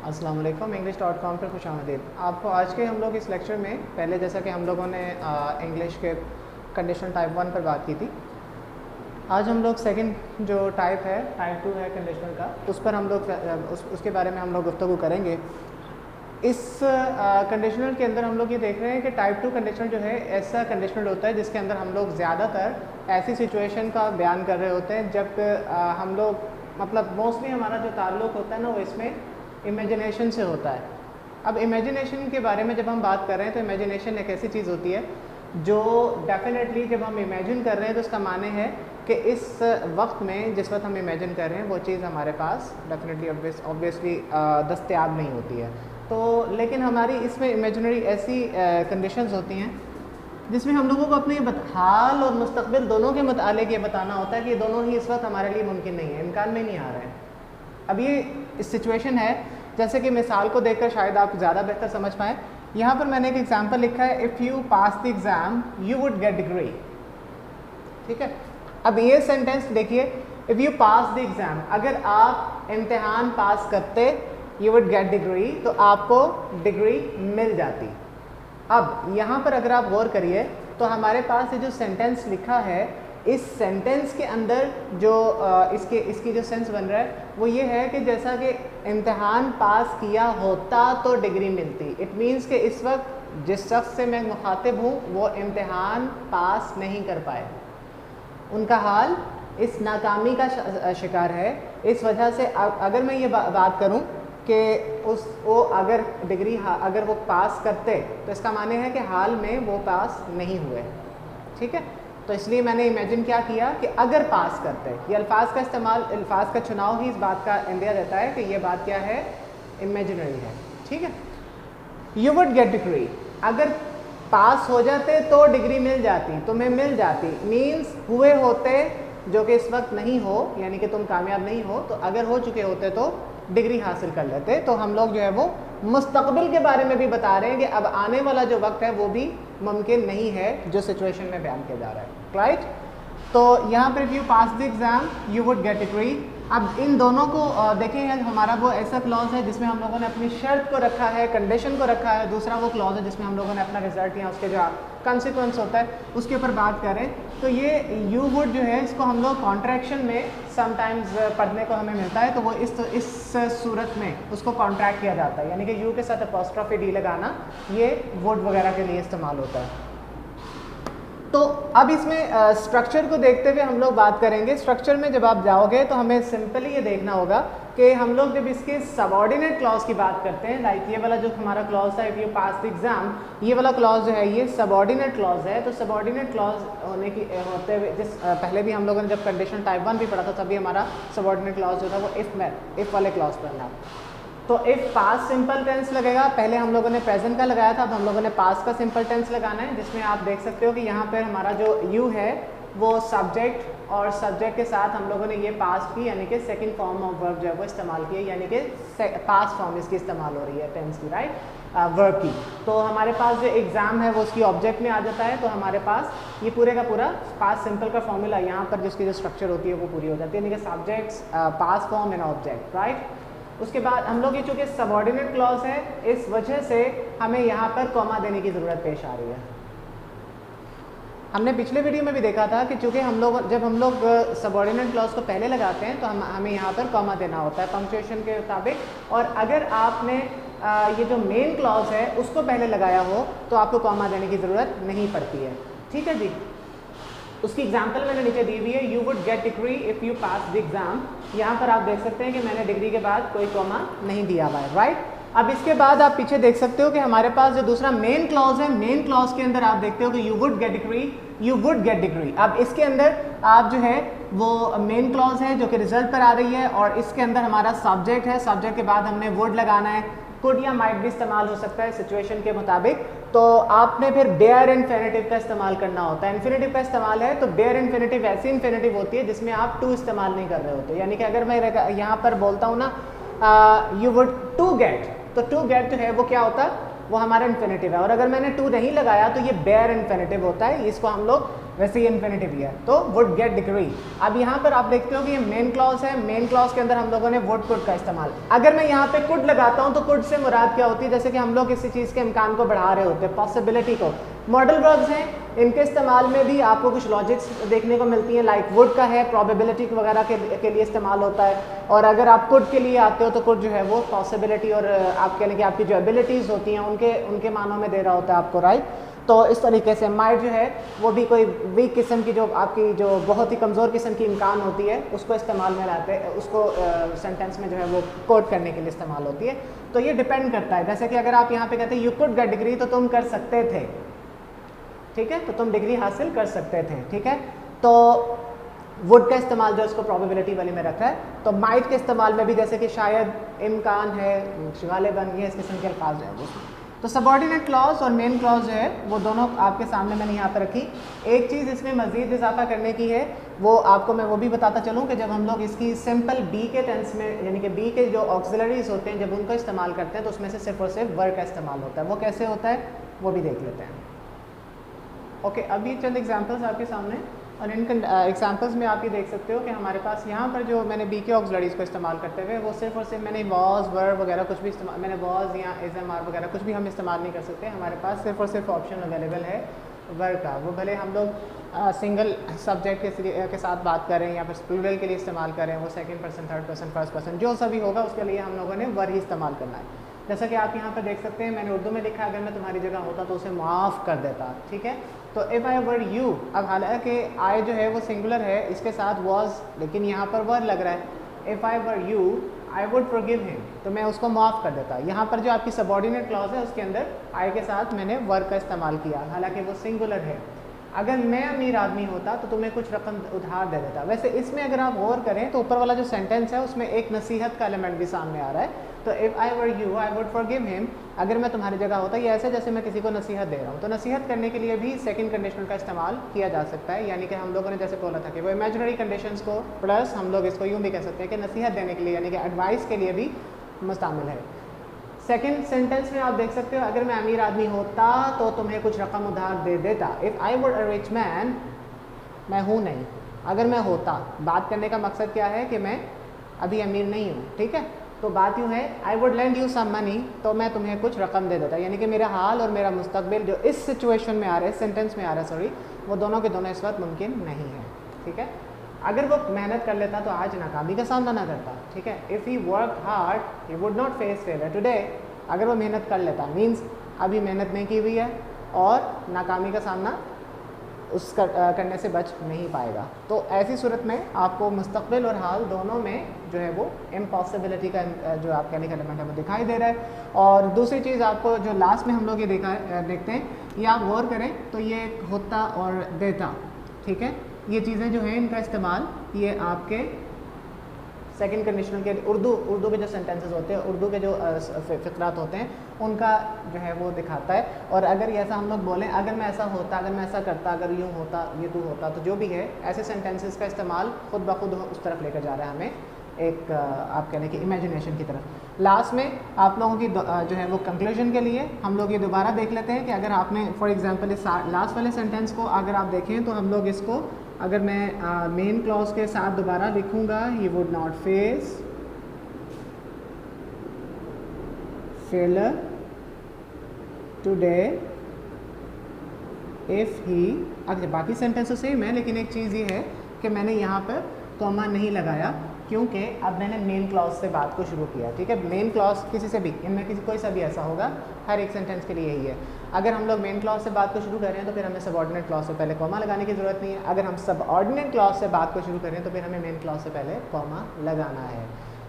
अस्सलाम वालेकुम English.com पर खुशामदीद। आपको आज के हम लोग इस लेक्चर में पहले जैसा कि हम लोगों ने इंग्लिश के कंडीशनल टाइप 1 पर बात की थी, आज हम लोग सेकंड जो टाइप है टाइप 2 है कंडीशनल का, उस पर हम लोग उसके बारे में हम लोग गुफ्तगू करेंगे। इस कंडीशनल के अंदर हम लोग ये देख रहे हैं कि टाइप 2 कंडीशनल जो है ऐसा कंडीशनल होता है जिसके अंदर हम लोग ज़्यादातर ऐसी सिचुएशन का बयान कर रहे होते हैं जब हम लोग मतलब मोस्टली हमारा जो ताल्लुक़ होता है ना वो इसमें इमेजिनेशन से होता है। अब इमेजिनेशन के बारे में जब हम बात कर रहे हैं तो इमेजिनेशन एक ऐसी चीज़ होती है जो डेफिनेटली जब हम इमेजिन कर रहे हैं तो उसका माने है कि इस वक्त में जिस वक्त हम इमेजिन कर रहे हैं वो चीज़ हमारे पास डेफिनेटली ऑब्वियसली दस्तयाब नहीं होती है। तो लेकिन हमारी इसमें इमेजिनरी ऐसी कंडीशंस होती हैं जिसमें हम लोगों को अपने हाल और मुस्तकबिल दोनों के मुतालिक ये बताना होता है कि दोनों ही इस वक्त हमारे लिए मुमकिन नहीं है, इम्कान में नहीं आ रहे हैं। अब ये इस सिचुएशन है जैसे कि मिसाल को देखकर शायद आप ज़्यादा बेहतर समझ पाएँ। यहाँ पर मैंने एक एग्जांपल लिखा है, if you pass the exam you would get degree. ठीक है, अब ये सेंटेंस देखिए, if you pass the exam, अगर आप इम्तिहान पास करते यू वुड गेट डिग्री, तो आपको डिग्री मिल जाती। अब यहाँ पर अगर आप गौर करिए तो हमारे पास ये जो सेंटेंस लिखा है, इस सेंटेंस के अंदर जो इसकी जो सेंस बन रहा है वो ये है कि जैसा कि इम्तिहान पास किया होता तो डिग्री मिलती। इट मीन्स कि इस वक्त जिस शख्स से मैं मुखातिब हूँ वो इम्तिहान पास नहीं कर पाए, उनका हाल इस नाकामी का शिकार है। इस वजह से अगर मैं ये बात करूँ कि वो अगर डिग्री अगर वो पास करते तो इसका माने है कि हाल में वो पास नहीं हुए। ठीक है, तो इसलिए मैंने इमेजिन क्या किया कि अगर पास करते, ये अल्फाज का इस्तेमाल, अल्फाज का चुनाव ही इस बात का इंदिया देता है कि ये बात क्या है, इमेजिनरी है। ठीक है, यू वुड गेट डिग्री, अगर पास हो जाते तो डिग्री मिल जाती, तुम्हें मिल जाती, मीन्स हुए होते जो कि इस वक्त नहीं हो, यानी कि तुम कामयाब नहीं हो, तो अगर हो चुके होते तो डिग्री हासिल कर लेते। तो हम लोग जो है वो मुस्तकबिल के बारे में भी बता रहे हैं कि अब आने वाला जो वक्त है वो भी मुमकिन नहीं है जो सिचुएशन में बयान किया जा रहा है। राइट, तो यहाँ पर if you pass the exam you would get degree. अब इन दोनों को देखें, हमारा वो ऐसा क्लॉज है जिसमें हम लोगों ने अपनी शर्त को रखा है, कंडीशन को रखा है। दूसरा वो क्लॉज है जिसमें हम लोगों ने अपना रिजल्ट या उसके जो कंसिक्वेंस होता है उसके ऊपर बात करें। तो ये यू वुड जो है इसको हम लोग कॉन्ट्रैक्शन में समटाइम्स पढ़ने को हमें मिलता है, तो वो इस सूरत में उसको कॉन्ट्रैक्ट किया जाता है, यानी कि यू के साथ अपॉस्ट्रोफी डी लगाना ये वुड वगैरह के लिए इस्तेमाल होता है। तो अब इसमें स्ट्रक्चर को देखते हुए हम लोग बात करेंगे। स्ट्रक्चर में जब आप जाओगे तो हमें सिंपली ये देखना होगा कि हम लोग जब इसके सबऑर्डिनेट क्लॉज की बात करते हैं, लाइक ये वाला जो हमारा क्लॉज था, if you pass the exam, ये वाला क्लॉज जो है ये सबऑर्डिनेट क्लॉज है। तो सबऑर्डिनेट क्लॉज होते हुए पहले भी हम लोगों ने जब कंडीशन टाइप 1 भी पढ़ा था तभी हमारा सबऑर्डिनेट क्लॉज जो था वो इफ़ वाले क्लॉज पर ना। तो इफ़ पास सिंपल टेंस लगेगा, पहले हम लोगों ने प्रेजेंट का लगाया था, अब हम लोगों ने पास का सिंपल टेंस लगाना है, जिसमें आप देख सकते हो कि यहाँ पर हमारा जो यू है वो सब्जेक्ट और सब्जेक्ट के साथ हम लोगों ने ये पास की, यानी कि सेकंड फॉर्म ऑफ वर्ब जो है वो इस्तेमाल किया, यानी कि पास फॉर्म इसकी इस्तेमाल हो रही है टेंस की, राइट, वर्ब की। तो हमारे पास जो एग्ज़ाम है वो उसकी ऑब्जेक्ट में आ जाता है, तो हमारे पास ये पूरे का पूरा पास सिंपल का फॉर्मूला यहाँ पर जिसकी जो स्ट्रक्चर होती है वो पूरी हो जाती है, यानी कि subjects, pass form and object, right. उसके बाद हम लोग ये चूँकि सबऑर्डिनेट क्लॉज है इस वजह से हमें यहाँ पर कॉमा देने की ज़रूरत पेश आ रही है। हमने पिछले वीडियो में भी देखा था कि चूँकि जब हम लोग सबऑर्डिनेट क्लॉज को पहले लगाते हैं तो हमें यहाँ पर कॉमा देना होता है पंक्चुएशन के मुताबिक, और अगर आपने ये जो मेन क्लॉज है उसको पहले लगाया हो तो आपको कॉमा देने की ज़रूरत नहीं पड़ती है। ठीक है जी, उसकी एग्जाम्पल मैंने नीचे दी हुई है, you would get degree if you pass the exam. यहाँ पर आप देख सकते हैं कि मैंने डिग्री के बाद कोई कॉमा नहीं दिया हुआ है, राइट। अब इसके बाद आप पीछे देख सकते हो कि हमारे पास जो दूसरा मेन क्लॉज है, मेन क्लॉज के अंदर आप देखते हो कि you would get degree, you would get degree. अब इसके अंदर आप जो है वो मेन क्लॉज है जो कि रिजल्ट पर आ रही है, और इसके अंदर हमारा सब्जेक्ट है, सब्जेक्ट के बाद हमने वुड लगाना है, कुड या माइट भी इस्तेमाल हो सकता है सिचुएशन के मुताबिक। तो आपने फिर बेयर इन्फिनेटिव का इस्तेमाल करना होता है। इन्फिनेटिव का इस्तेमाल है तो बेयर इन्फिनेटिव ऐसी इन्फिनेटिव होती है जिसमें आप टू इस्तेमाल नहीं कर रहे होते, यानी कि अगर मैं यहाँ पर बोलता हूँ ना यू वुड टू गेट, तो टू गेट जो है वो क्या होता है, वो हमारा इन्फिनेटिव है, और अगर मैंने टू नहीं लगाया तो ये बेयर इन्फिनेटिव होता है, इसको हम लोग वैसे ही इन्फिनेटिव भी है, तो वुड गेट डिग्री। अब यहाँ पर आप देखते हो कि ये मेन क्लॉज है, मेन क्लॉज के अंदर हम लोगों ने वुड कुड का इस्तेमाल। अगर मैं यहाँ पे कुड लगाता हूँ तो कुड से मुराद क्या होती है, जैसे कि हम लोग किसी चीज़ के इम्कान को बढ़ा रहे होते हैं, पॉसिबिलिटी को। मॉडल वर्ब्स हैं, इनके इस्तेमाल में भी आपको कुछ लॉजिक्स देखने को मिलती हैं, लाइक वुड का है प्रोबेबिलिटी वगैरह के लिए इस्तेमाल होता है, और अगर आप कुड के लिए आते हो तो कुड जो है वो पॉसिबिलिटी और आप कह लें कि आपकी जो एबिलिटीज़ होती हैं उनके मानों में दे रहा होता है आपको, राइट। तो इस तरीके से माइट जो है वो भी कोई वीक किस्म की, जो आपकी जो बहुत ही कमज़ोर किस्म की इम्कान होती है, उसको इस्तेमाल में लाते हैं, उसको सेंटेंस में जो है वो कोट करने के लिए इस्तेमाल होती है। तो ये डिपेंड करता है, जैसे कि अगर आप यहाँ पे कहते हैं यू कुड गेट डिग्री, तो तुम कर सकते थे, ठीक है, तो तुम डिग्री हासिल कर सकते थे, ठीक है। तो वुड का इस्तेमाल जो उसको प्रोबेबिलिटी वाली में रखा है, तो माइट के इस्तेमाल में भी जैसे कि शायद, इम्कान है, गालिबन, ये इस किस्म के अल्फाज है वो। तो सबऑर्डिनेट क्लॉज और मेन क्लॉज जो है वो दोनों आपके सामने मैंने यहाँ पर रखी। एक चीज़ इसमें मज़ीद इजाफा करने की है, वो आपको मैं वो भी बताता चलूँ कि जब हम लोग इसकी सिंपल बी के टेंस में, यानी कि बी के जो ऑक्सिलरीज होते हैं, जब उनको इस्तेमाल करते हैं तो उसमें से सिर्फ और सिर्फ वर्ब का इस्तेमाल होता है। वो कैसे होता है वो भी देख लेते हैं। ओके, अभी चंद एग्जाम्पल्स आपके सामने, और इन एग्जाम्पल्स में आप ये देख सकते हो कि हमारे पास यहाँ पर जो मैंने बी के ऑक्सिलरीज को इस्तेमाल करते हुए, वो सिर्फ और सिर्फ मैंने वॉज, वर्ब वगैरह कुछ भी इस्तेमाल, मैंने वॉज या एसएमआर वगैरह कुछ भी हम इस्तेमाल नहीं कर सकते। हमारे पास सिर्फ और सिर्फ ऑप्शन अवेलेबल है वर्ब का, वो भले हम लोग सिंगल सब्जेक्ट के साथ बात करें या फिर प्लूरल के लिए इस्तेमाल करें, वो second person, third person, first person, जो सभी होगा उसके लिए हम लोगों ने वर्ब ही इस्तेमाल करना है। जैसा कि आप यहाँ पर देख सकते हैं, मैंने उर्दू में लिखा, अगर मैं तुम्हारी जगह होता तो उसे माफ़ कर देता, ठीक है। तो इफ़ आई वर यू, अब हालांकि आई जो है वो सिंगुलर है, इसके साथ वॉज, लेकिन यहाँ पर वर्ब लग रहा है। If I were you I would forgive him, तो मैं उसको माफ़ कर देता। यहाँ पर जो आपकी सबऑर्डिनेट क्लॉज है उसके अंदर आई के साथ मैंने वर्ब का इस्तेमाल किया, हालांकि वो सिंगुलर है। अगर मैं अमीर आदमी होता तो तुम्हें कुछ रकम उधार दे देता। वैसे इसमें अगर आप गौर करें तो ऊपर वाला जो सेंटेंस है उसमें एक नसीहत का एलिमेंट भी सामने आ रहा है। तो if I were you I would forgive him, अगर मैं तुम्हारी जगह होता, ये ऐसे जैसे मैं किसी को नसीहत दे रहा हूँ। तो नसीहत करने के लिए भी सेकंड कंडीशनल का इस्तेमाल किया जा सकता है, यानी कि हम लोगों ने जैसे बोला था कि वो इमेजिनरी कंडीशंस को प्लस हम लोग इसको यूँ भी कह सकते हैं कि नसीहत देने के लिए, यानी कि एडवाइस के लिए भी मुस्तामिल है। सेकेंड सेंटेंस में आप देख सकते हो, अगर मैं अमीर आदमी होता तो तुम्हें कुछ रकम उधार दे देता। If I would a rich man, मैं हूँ नहीं, अगर मैं होता, बात करने का मकसद क्या है कि मैं अभी अमीर नहीं हूँ, ठीक है। तो बात यूँ है, I would lend you some money, तो मैं तुम्हें कुछ रकम दे देता, यानी कि मेरा हाल और मेरा मुस्तकबिल जो इस सिचुएशन में आ रहा है, सेंटेंस में आ रहा है, सॉरी, वो दोनों के दोनों इस वक्त मुमकिन नहीं है, ठीक है। अगर वो मेहनत कर लेता तो आज नाकामी का सामना ना करता, ठीक है। If he work hard he would not face failure today, अगर वो मेहनत कर लेता मीन्स अभी मेहनत नहीं की हुई है और नाकामी का सामना उस करने से बच नहीं पाएगा। तो ऐसी सूरत में आपको मुस्तकबिल और हाल दोनों में जो है वो इम्पॉसिबिलिटी का जो आप कहने का एलिमेंट है वो दिखाई दे रहा है। और दूसरी चीज़ आपको जो लास्ट में हम लोग ये देखते हैं, ये आप गौर करें तो ये होता और देता, ठीक है, ये चीज़ें जो हैं इनका इस्तेमाल ये आपके सेकंड कंडीशनल के उर्दू के जो सेंटेंसेस होते हैं, उर्दू के जो फ़िक़रात होते हैं उनका जो है वो दिखाता है। और अगर ऐसा हम लोग बोलें, अगर मैं ऐसा होता, अगर मैं ऐसा करता, अगर यूँ होता, ये तू होता, तो जो भी है ऐसे सेंटेंसेस का इस्तेमाल खुद ब खुद उस तरफ लेकर जा रहा है हमें, एक आप कह लें कि इमेजिनेशन की तरफ। लास्ट में आप लोगों की जो है वो कंक्लूजन के लिए हम लोग ये दोबारा देख लेते हैं कि अगर आपने फॉर एग्जांपल इस लास्ट वाले सेंटेंस को अगर आप देखें तो हम लोग इसको, अगर मैं मेन क्लॉज के साथ दोबारा लिखूँगा, he would not face failure today if he, अगर बाकी सेंटेंस तो सेम है लेकिन एक चीज़ ये है कि मैंने यहाँ पर कॉमा नहीं लगाया क्योंकि अब मैंने मेन क्लॉज से बात को शुरू किया, ठीक है। मेन क्लॉज किसी से भी, इनमें किसी कोई सा भी ऐसा होगा, हर एक सेंटेंस के लिए यही है। अगर हम लोग मेन क्लॉज से बात को शुरू कर रहे हैं तो फिर हमें सबऑर्डिनेट क्लॉज से पहले कॉमा लगाने की ज़रूरत नहीं है। अगर हम सबऑर्डिनेट क्लॉज से बात को शुरू कर रहे हैं तो फिर हमें मेन क्लॉज से पहले कॉमा लगाना है।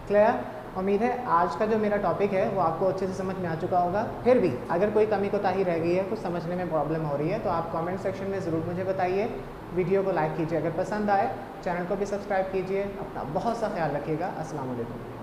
क्लियर? उम्मीद है आज का जो मेरा टॉपिक है वो आपको अच्छे से समझ में आ चुका होगा। फिर भी अगर कोई कमी कोताही रह गई है, कुछ समझने में प्रॉब्लम हो रही है, तो आप कमेंट सेक्शन में ज़रूर मुझे बताइए। वीडियो को लाइक कीजिए, अगर पसंद आए चैनल को भी सब्सक्राइब कीजिए। अपना बहुत सा ख्याल रखिएगा। अस्सलाम वालेकुम।